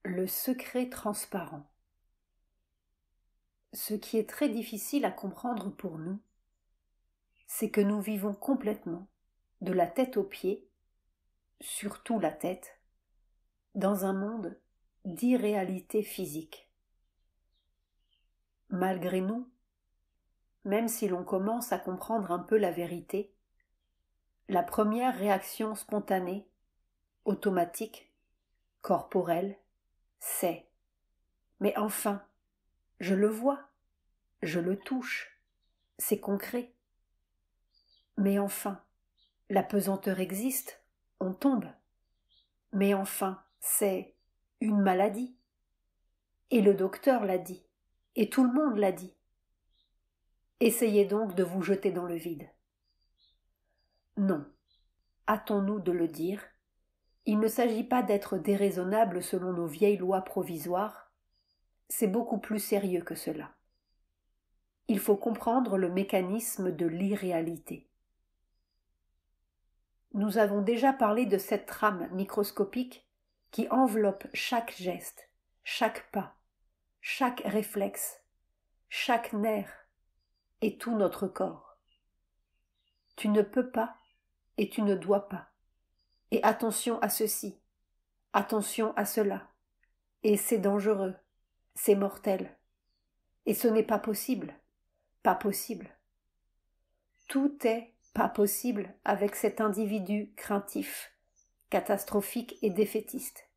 Le secret transparent. Ce qui est très difficile à comprendre pour nous, c'est que nous vivons complètement, de la tête aux pieds, surtout la tête, dans un monde d'irréalité physique. Malgré nous, même si l'on commence à comprendre un peu la vérité, la première réaction spontanée, automatique, corporelle, c'est « Mais enfin, je le vois, je le touche, c'est concret. Mais enfin, la pesanteur existe, on tombe. Mais enfin, c'est une maladie. Et le docteur l'a dit, et tout le monde l'a dit. Essayez donc de vous jeter dans le vide. » Non, hâtons-nous de le dire, il ne s'agit pas d'être déraisonnable selon nos vieilles lois provisoires, c'est beaucoup plus sérieux que cela. Il faut comprendre le mécanisme de l'irréalité. Nous avons déjà parlé de cette trame microscopique qui enveloppe chaque geste, chaque pas, chaque réflexe, chaque nerf et tout notre corps. Tu ne peux pas et tu ne dois pas. Et attention à ceci, attention à cela. Et c'est dangereux, c'est mortel. Et ce n'est pas possible, pas possible. Tout est pas possible avec cet individu craintif, catastrophique et défaitiste.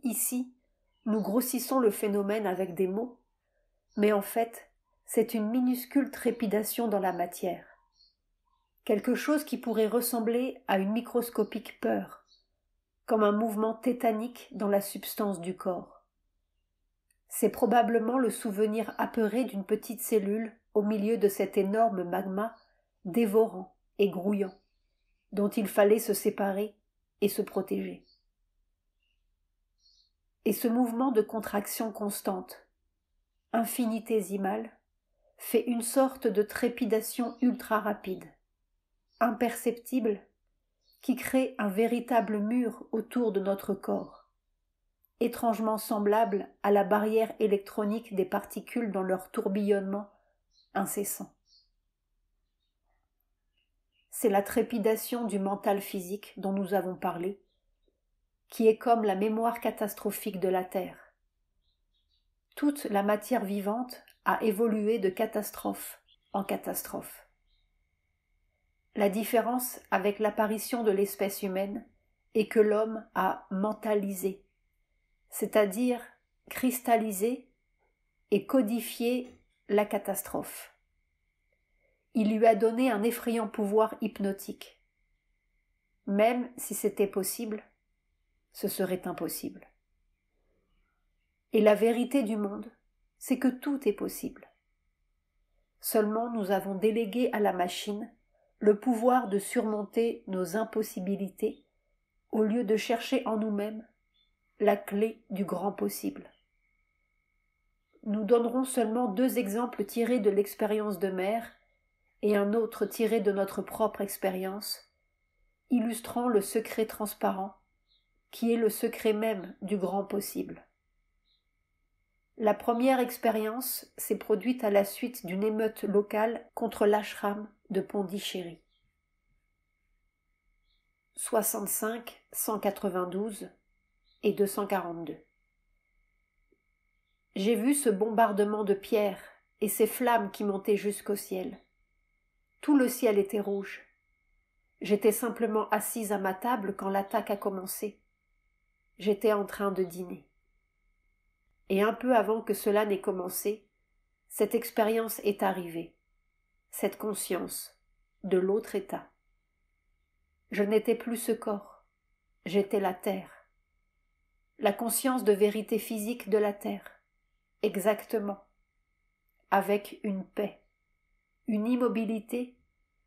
Ici, nous grossissons le phénomène avec des mots, mais en fait, c'est une minuscule trépidation dans la matière. Quelque chose qui pourrait ressembler à une microscopique peur, comme un mouvement tétanique dans la substance du corps. C'est probablement le souvenir apeuré d'une petite cellule au milieu de cet énorme magma dévorant et grouillant, dont il fallait se séparer et se protéger. Et ce mouvement de contraction constante, infinitésimale, fait une sorte de trépidation ultra rapide, imperceptible, qui crée un véritable mur autour de notre corps, étrangement semblable à la barrière électronique des particules dans leur tourbillonnement incessant. C'est la trépidation du mental physique dont nous avons parlé, qui est comme la mémoire catastrophique de la Terre. Toute la matière vivante a évolué de catastrophe en catastrophe. La différence avec l'apparition de l'espèce humaine est que l'homme a mentalisé, c'est-à-dire cristallisé et codifié la catastrophe. Il lui a donné un effrayant pouvoir hypnotique. Même si c'était possible, ce serait impossible. Et la vérité du monde, c'est que tout est possible. Seulement nous avons délégué à la machine le pouvoir de surmonter nos impossibilités au lieu de chercher en nous-mêmes la clé du grand possible. Nous donnerons seulement 2 exemples tirés de l'expérience de mère et un autre tiré de notre propre expérience, illustrant le secret transparent qui est le secret même du grand possible. La première expérience s'est produite à la suite d'une émeute locale contre l'ashram de Pondichéry. 65, 192 et 242. J'ai vu ce bombardement de pierres et ces flammes qui montaient jusqu'au ciel. Tout le ciel était rouge. J'étais simplement assise à ma table quand l'attaque a commencé. J'étais en train de dîner. Et un peu avant que cela n'ait commencé, cette expérience est arrivée, cette conscience de l'autre état. Je n'étais plus ce corps, j'étais la terre. La conscience de vérité physique de la terre, exactement, avec une paix, une immobilité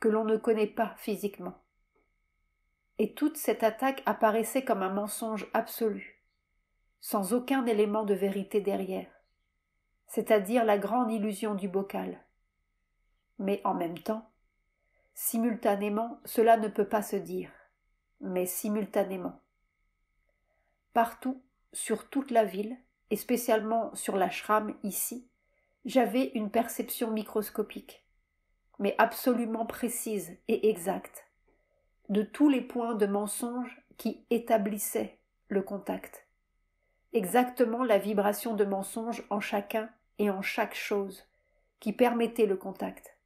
que l'on ne connaît pas physiquement. Et toute cette attaque apparaissait comme un mensonge absolu, sans aucun élément de vérité derrière, c'est-à-dire la grande illusion du bocal. Mais en même temps, simultanément, cela ne peut pas se dire, mais simultanément. partout, sur toute la ville, et spécialement sur l'ashram ici, j'avais une perception microscopique, mais absolument précise et exacte, de tous les points de mensonge qui établissaient le contact. Exactement la vibration de mensonge en chacun et en chaque chose qui permettait le contact.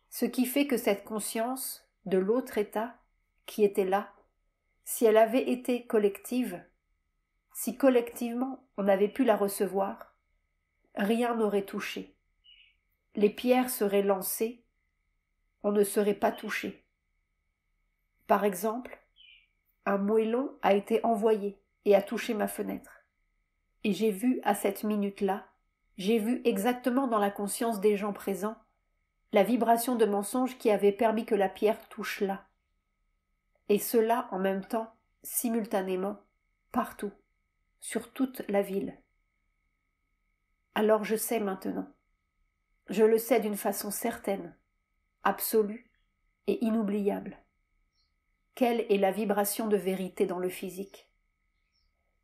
Ce qui fait que cette conscience de l'autre état qui était là, si elle avait été collective, si collectivement on avait pu la recevoir, rien n'aurait touché. Les pierres seraient lancées, on ne serait pas touché. Par exemple, un moellon a été envoyé et a touché ma fenêtre. Et j'ai vu à cette minute-là, j'ai vu exactement dans la conscience des gens présents la vibration de mensonge qui avait permis que la pierre touche là. Et cela en même temps, simultanément, partout, sur toute la ville. Alors je sais maintenant. Je le sais d'une façon certaine, absolue et inoubliable. Quelle est la vibration de vérité dans le physique?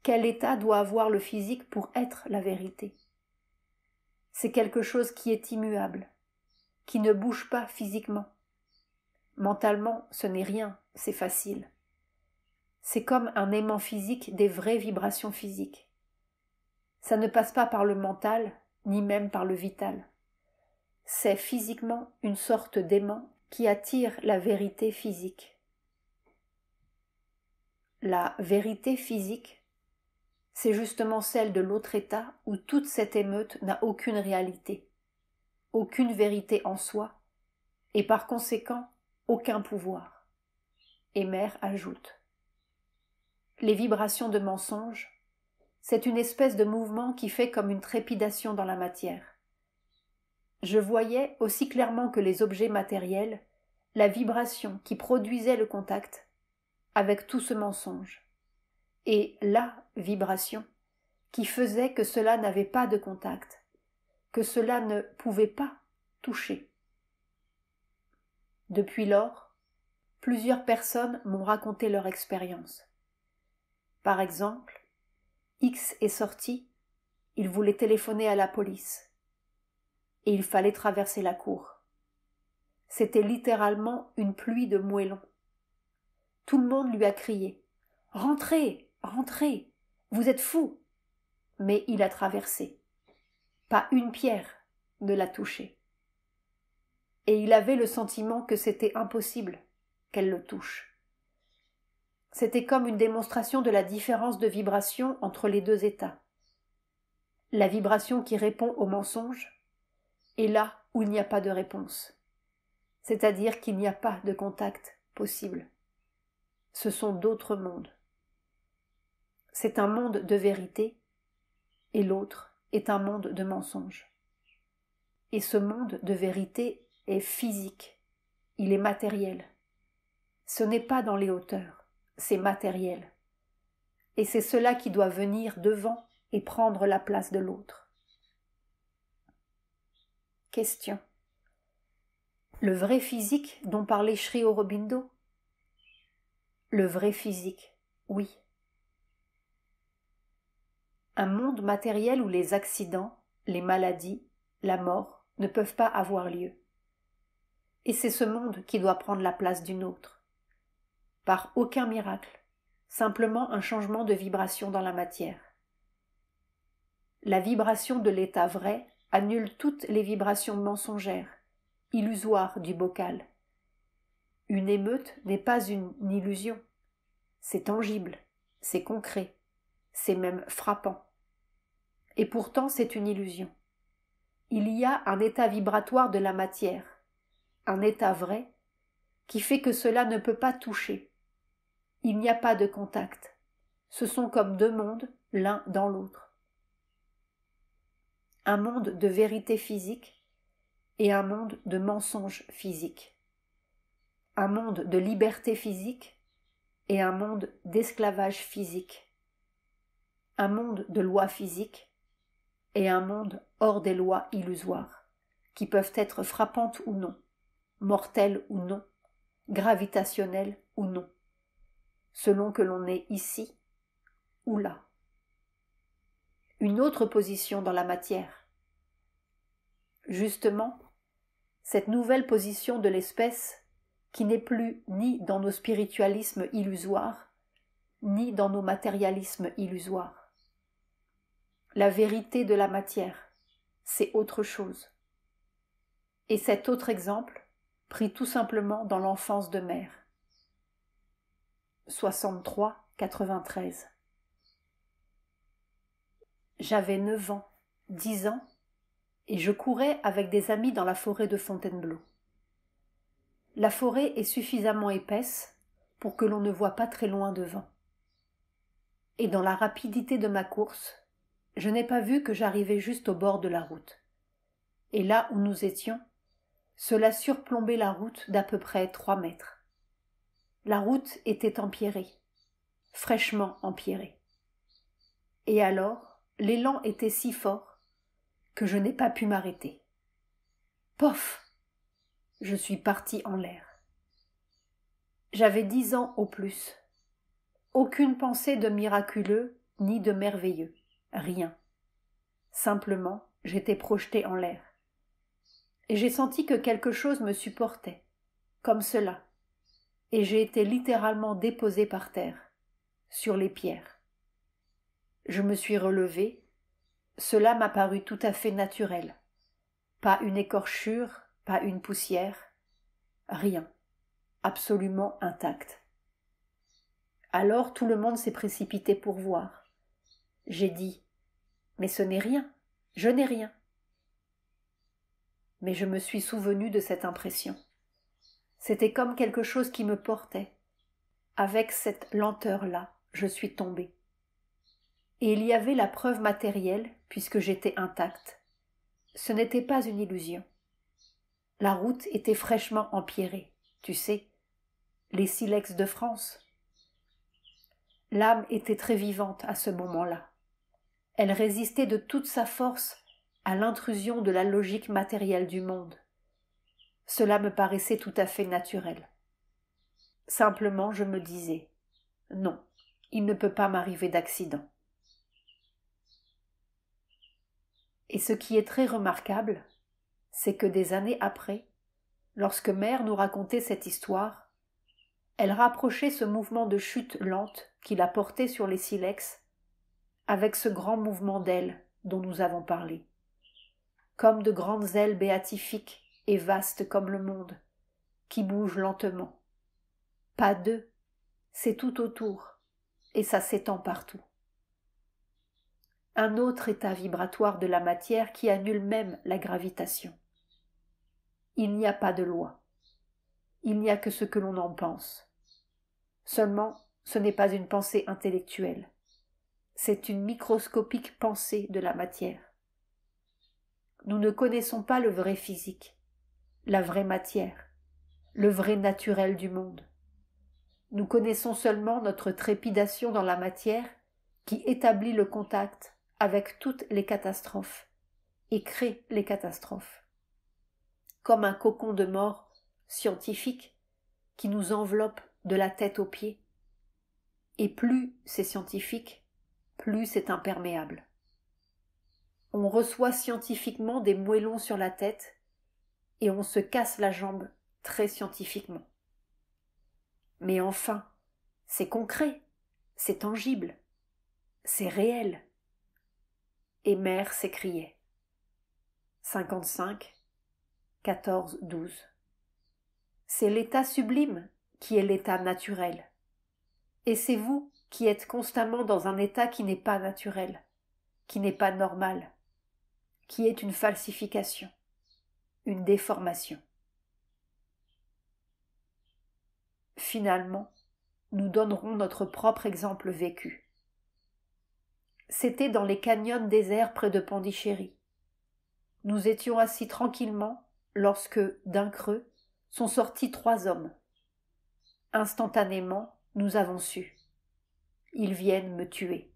Quel état doit avoir le physique pour être la vérité? C'est quelque chose qui est immuable, qui ne bouge pas physiquement. Mentalement, ce n'est rien, c'est facile. C'est comme un aimant physique des vraies vibrations physiques. Ça ne passe pas par le mental, ni même par le vital. C'est physiquement une sorte d'aimant qui attire la vérité physique. La vérité physique, c'est justement celle de l'autre état où toute cette émeute n'a aucune réalité, aucune vérité en soi, et par conséquent, aucun pouvoir. Et Mère ajoute: les vibrations de mensonge, c'est une espèce de mouvement qui fait comme une trépidation dans la matière. Je voyais, aussi clairement que les objets matériels, la vibration qui produisait le contact avec tout ce mensonge, et la vibration qui faisait que cela n'avait pas de contact, que cela ne pouvait pas toucher. Depuis lors, plusieurs personnes m'ont raconté leur expérience. Par exemple, X est sorti, il voulait téléphoner à la police, et il fallait traverser la cour. C'était littéralement une pluie de moellons. Tout le monde lui a crié « Rentrez, rentrez, vous êtes fous !» Mais il a traversé. Pas une pierre ne l'a touché. Et il avait le sentiment que c'était impossible qu'elle le touche. C'était comme une démonstration de la différence de vibration entre les deux états. La vibration qui répond au mensonge est là où il n'y a pas de réponse, c'est-à-dire qu'il n'y a pas de contact possible. Ce sont d'autres mondes. C'est un monde de vérité et l'autre est un monde de mensonge. Et ce monde de vérité est physique, il est matériel. Ce n'est pas dans les hauteurs, c'est matériel. Et c'est cela qui doit venir devant et prendre la place de l'autre. Question. Le vrai physique dont parlait Sri Aurobindo? Le vrai physique, oui. Un monde matériel où les accidents, les maladies, la mort ne peuvent pas avoir lieu. Et c'est ce monde qui doit prendre la place du nôtre. Par aucun miracle, simplement un changement de vibration dans la matière. La vibration de l'état vrai annule toutes les vibrations mensongères, illusoires du bocal. Une émeute n'est pas une illusion. C'est tangible, c'est concret, c'est même frappant. Et pourtant c'est une illusion. Il y a un état vibratoire de la matière, un état vrai, qui fait que cela ne peut pas toucher. Il n'y a pas de contact. Ce sont comme deux mondes, l'un dans l'autre. Un monde de vérité physique et un monde de mensonge physique. Un monde de liberté physique et un monde d'esclavage physique. Un monde de lois physiques et un monde hors des lois illusoires, qui peuvent être frappantes ou non, mortelles ou non, gravitationnelles ou non, selon que l'on est ici ou là. Une autre position dans la matière. Justement, cette nouvelle position de l'espèce qui n'est plus ni dans nos spiritualismes illusoires, ni dans nos matérialismes illusoires. La vérité de la matière, c'est autre chose. Et cet autre exemple, pris tout simplement dans l'enfance de mère. 63-93. J'avais 9 ans, 10 ans, et je courais avec des amis dans la forêt de Fontainebleau. La forêt est suffisamment épaisse pour que l'on ne voit pas très loin devant. Et dans la rapidité de ma course, je n'ai pas vu que j'arrivais juste au bord de la route. Et là où nous étions, cela surplombait la route d'à peu près 3 mètres. La route était empierrée, fraîchement empierrée. Et alors, l'élan était si fort que je n'ai pas pu m'arrêter. Pof! Je suis partie en l'air. J'avais 10 ans au plus. Aucune pensée de miraculeux ni de merveilleux. Rien. Simplement, j'étais projetée en l'air. Et j'ai senti que quelque chose me supportait, comme cela. Et j'ai été littéralement déposée par terre, sur les pierres. Je me suis relevée. Cela m'a paru tout à fait naturel. Pas une écorchure, pas une poussière, rien. Absolument intact. Alors tout le monde s'est précipité pour voir. J'ai dit « Mais ce n'est rien, je n'ai rien ». Mais je me suis souvenue de cette impression. C'était comme quelque chose qui me portait. Avec cette lenteur-là, je suis tombée. Et il y avait la preuve matérielle, puisque j'étais intacte. Ce n'était pas une illusion. La route était fraîchement empierrée, tu sais, les silex de France. L'âme était très vivante à ce moment-là. Elle résistait de toute sa force à l'intrusion de la logique matérielle du monde. Cela me paraissait tout à fait naturel. Simplement, je me disais, non, il ne peut pas m'arriver d'accident. Et ce qui est très remarquable, c'est que des années après, lorsque mère nous racontait cette histoire, elle rapprochait ce mouvement de chute lente qui la portait sur les silex avec ce grand mouvement d'ailes dont nous avons parlé, comme de grandes ailes béatifiques et vastes comme le monde, qui bougent lentement. Pas d'eux, c'est tout autour, et ça s'étend partout. Un autre état vibratoire de la matière qui annule même la gravitation. Il n'y a pas de loi. Il n'y a que ce que l'on en pense. Seulement, ce n'est pas une pensée intellectuelle. C'est une microscopique pensée de la matière. Nous ne connaissons pas le vrai physique, la vraie matière, le vrai naturel du monde. Nous connaissons seulement notre trépidation dans la matière qui établit le contact avec toutes les catastrophes et crée les catastrophes. Comme un cocon de mort scientifique qui nous enveloppe de la tête aux pieds. Et plus c'est scientifique, plus c'est imperméable. On reçoit scientifiquement des moellons sur la tête et on se casse la jambe très scientifiquement. Mais enfin, c'est concret, c'est tangible, c'est réel. Et mère s'écriait. 55, 14, 12. C'est l'état sublime qui est l'état naturel. Et c'est vous qui êtes constamment dans un état qui n'est pas naturel, qui n'est pas normal, qui est une falsification, une déformation. Finalement, nous donnerons notre propre exemple vécu. C'était dans les canyons déserts près de Pondichéry. Nous étions assis tranquillement lorsque, d'un creux, sont sortis 3 hommes. Instantanément, nous avons su. Ils viennent me tuer.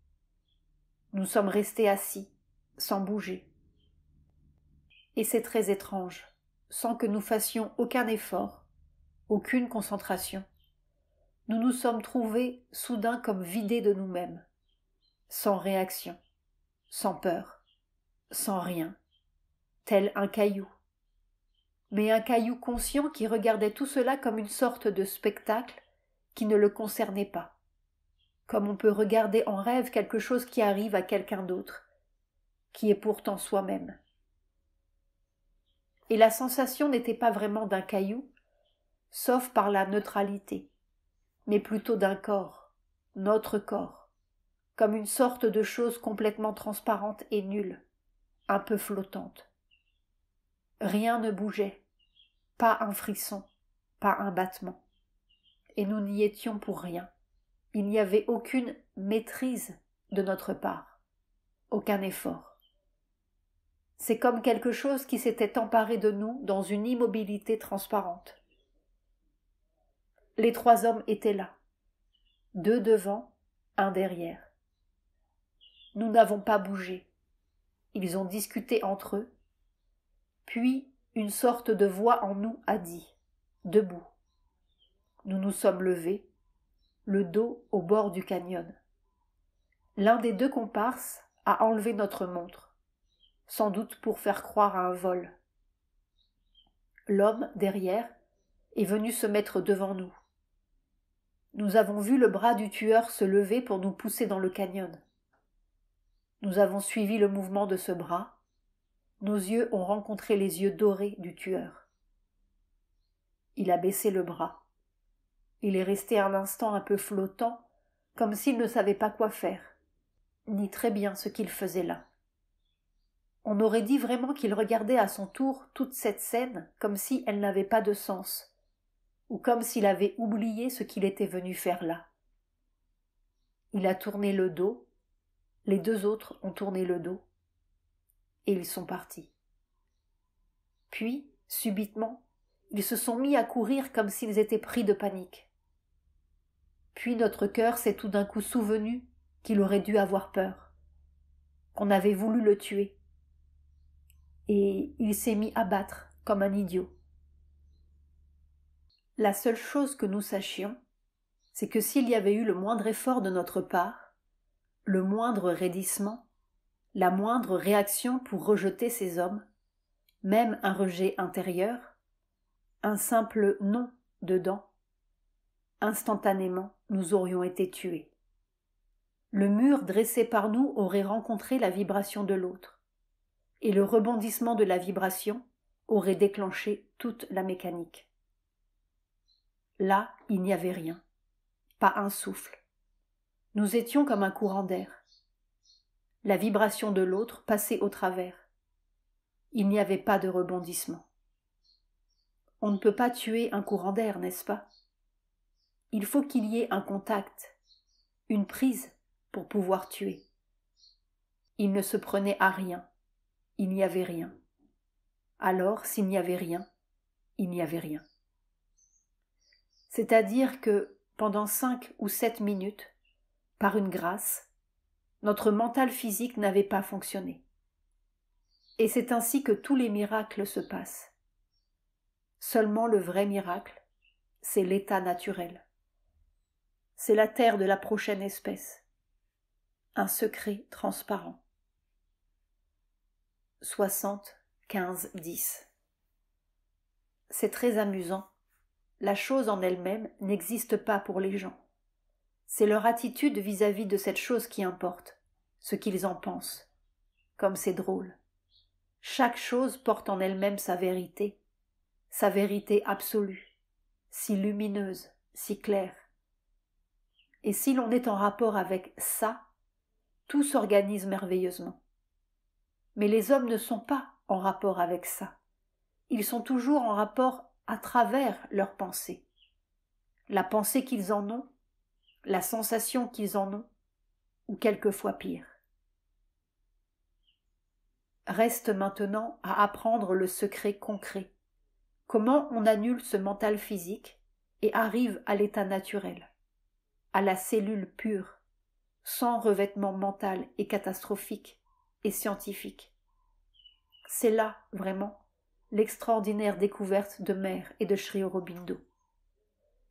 Nous sommes restés assis, sans bouger. Et c'est très étrange, sans que nous fassions aucun effort, aucune concentration. Nous nous sommes trouvés soudain comme vidés de nous-mêmes. sans réaction, sans peur, sans rien, tel un caillou. Mais un caillou conscient qui regardait tout cela comme une sorte de spectacle qui ne le concernait pas, comme on peut regarder en rêve quelque chose qui arrive à quelqu'un d'autre, qui est pourtant soi-même. Et la sensation n'était pas vraiment d'un caillou, sauf par la neutralité, mais plutôt d'un corps, notre corps, comme une sorte de chose complètement transparente et nulle, un peu flottante. Rien ne bougeait, pas un frisson, pas un battement. Et nous n'y étions pour rien. Il n'y avait aucune maîtrise de notre part, aucun effort. C'est comme quelque chose qui s'était emparé de nous dans une immobilité transparente. Les 3 hommes étaient là, 2 devant, 1 derrière. Nous n'avons pas bougé. Ils ont discuté entre eux. Puis une sorte de voix en nous a dit « Debout ». Nous nous sommes levés, le dos au bord du canyon. L'un des 2 comparses a enlevé notre montre, sans doute pour faire croire à un vol. L'homme, derrière, est venu se mettre devant nous. Nous avons vu le bras du tueur se lever pour nous pousser dans le canyon. Nous avons suivi le mouvement de ce bras. Nos yeux ont rencontré les yeux dorés du tueur. Il a baissé le bras. Il est resté un instant un peu flottant, comme s'il ne savait pas quoi faire, ni très bien ce qu'il faisait là. On aurait dit vraiment qu'il regardait à son tour toute cette scène comme si elle n'avait pas de sens, ou comme s'il avait oublié ce qu'il était venu faire là. Il a tourné le dos, les 2 autres ont tourné le dos, et ils sont partis. Puis, subitement, ils se sont mis à courir comme s'ils étaient pris de panique. Puis notre cœur s'est tout d'un coup souvenu qu'il aurait dû avoir peur, qu'on avait voulu le tuer, et il s'est mis à battre comme un idiot. La seule chose que nous sachions, c'est que s'il y avait eu le moindre effort de notre part, le moindre raidissement, la moindre réaction pour rejeter ces hommes, même un rejet intérieur, un simple non dedans, instantanément nous aurions été tués. Le mur dressé par nous aurait rencontré la vibration de l'autre, et le rebondissement de la vibration aurait déclenché toute la mécanique. Là, il n'y avait rien, pas un souffle. Nous étions comme un courant d'air. La vibration de l'autre passait au travers. Il n'y avait pas de rebondissement. On ne peut pas tuer un courant d'air, n'est-ce pas? Il faut qu'il y ait un contact, une prise pour pouvoir tuer. Il ne se prenait à rien, il n'y avait rien. Alors, s'il n'y avait rien, il n'y avait rien. C'est-à-dire que, pendant 5 ou 7 minutes, par une grâce, notre mental physique n'avait pas fonctionné. Et c'est ainsi que tous les miracles se passent. Seulement le vrai miracle, c'est l'état naturel. C'est la terre de la prochaine espèce. Un secret transparent. 60, 15, 10. C'est très amusant. La chose en elle-même n'existe pas pour les gens. C'est leur attitude vis-à-vis de cette chose qui importe, ce qu'ils en pensent. Comme c'est drôle. Chaque chose porte en elle-même sa vérité absolue, si lumineuse, si claire. Et si l'on est en rapport avec ça, tout s'organise merveilleusement. Mais les hommes ne sont pas en rapport avec ça. Ils sont toujours en rapport à travers leurs pensées. La pensée qu'ils en ont, la sensation qu'ils en ont, ou quelquefois pire. Reste maintenant à apprendre le secret concret. Comment on annule ce mental physique et arrive à l'état naturel, à la cellule pure, sans revêtement mental et catastrophique et scientifique. C'est là, vraiment, l'extraordinaire découverte de Meher et de Sri Aurobindo,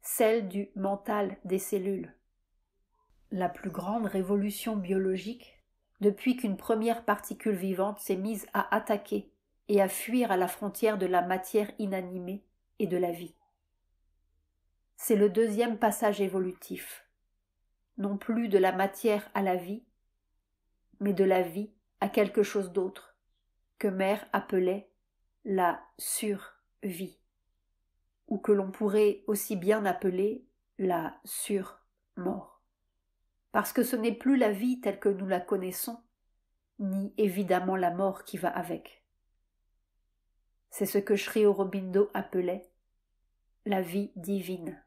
celle du mental des cellules. la plus grande révolution biologique depuis qu'une première particule vivante s'est mise à attaquer et à fuir à la frontière de la matière inanimée et de la vie. C'est le deuxième passage évolutif, non plus de la matière à la vie, mais de la vie à quelque chose d'autre, que Mère appelait la survie, ou que l'on pourrait aussi bien appeler la surmort. Parce que ce n'est plus la vie telle que nous la connaissons, ni évidemment la mort qui va avec. C'est ce que Sri Aurobindo appelait la vie divine.